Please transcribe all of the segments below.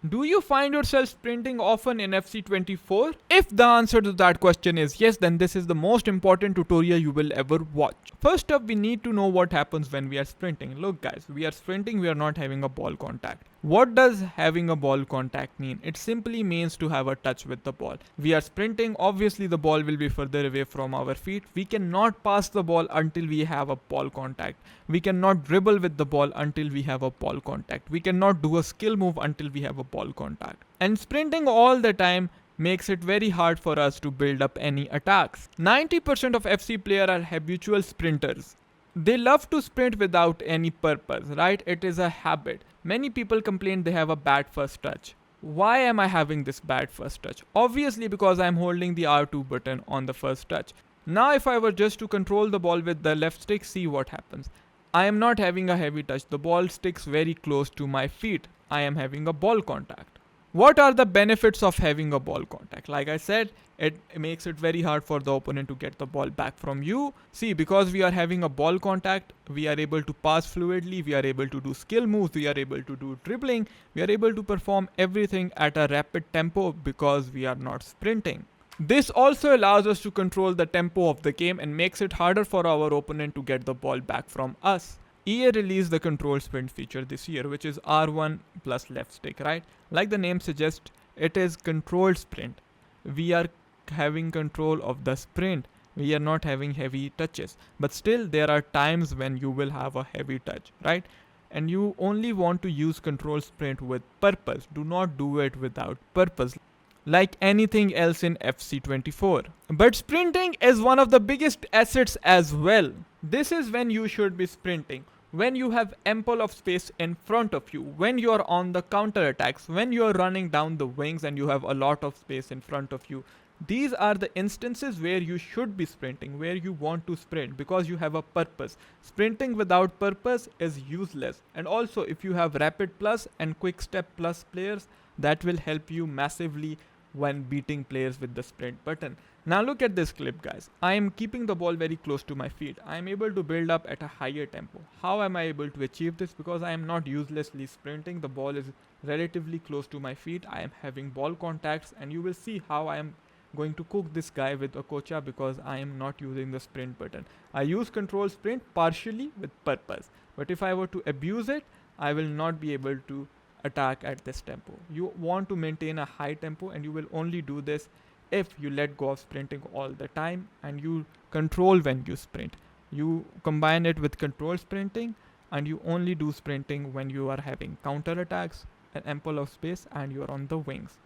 Do you find yourself sprinting often in FC24? If the answer to that question is yes, then this is the most important tutorial you will ever watch. First up, we need to know what happens when we are sprinting. Look guys, we are sprinting, we are not having a ball contact. What does having a ball contact mean? It simply means to have a touch with the ball. We are sprinting, obviously the ball will be further away from our feet. We cannot pass the ball until we have a ball contact. We cannot dribble with the ball until we have a ball contact. We cannot do a skill move until we have a ball contact. And sprinting all the time makes it very hard for us to build up any attacks. 90% of FC players are habitual sprinters. They love to sprint without any purpose, right? It is a habit. Many people complain they have a bad first touch. Why am I having this bad first touch? Obviously because I'm holding the R2 button on the first touch. Now if I were just to control the ball with the left stick, see what happens. I am not having a heavy touch. The ball sticks very close to my feet. I am having a ball contact. What are the benefits of having a ball contact? Like I said, it makes it very hard for the opponent to get the ball back from you. See, because we are having a ball contact, we are able to pass fluidly, we are able to do skill moves, we are able to do dribbling, we are able to perform everything at a rapid tempo because we are not sprinting. This also allows us to control the tempo of the game and makes it harder for our opponent to get the ball back from us. EA released the control sprint feature this year, which is R1 plus left stick, right? Like the name suggests, it is controlled sprint. We are having control of the sprint. We are not having heavy touches. But still, there are times when you will have a heavy touch, right? And you only want to use control sprint with purpose. Do not do it without purpose, like anything else in FC24. But sprinting is one of the biggest assets as well. This is when you should be sprinting. When you have ample of space in front of you, when you are on the counter attacks, when you are running down the wings and you have a lot of space in front of you. These are the instances where you should be sprinting, where you want to sprint because you have a purpose. Sprinting without purpose is useless. And also, if you have rapid plus and quick step plus players, that will help you massively when beating players with the sprint button. Now look at this clip guys. I am keeping the ball very close to my feet. I am able to build up at a higher tempo. How am I able to achieve this? Because I am not uselessly sprinting. The ball is relatively close to my feet. I am having ball contacts and you will see how I am going to cook this guy with Okocha because I am not using the sprint button. I use control sprint partially with purpose. But if I were to abuse it, I will not be able to attack at this tempo. You want to maintain a high tempo and you will only do this if you let go of sprinting all the time and you control when you sprint. You combine it with control sprinting and you only do sprinting when you are having counter attacks, an ample of space and you are on the wings.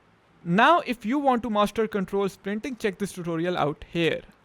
Now if you want to master control sprinting, check this tutorial out here.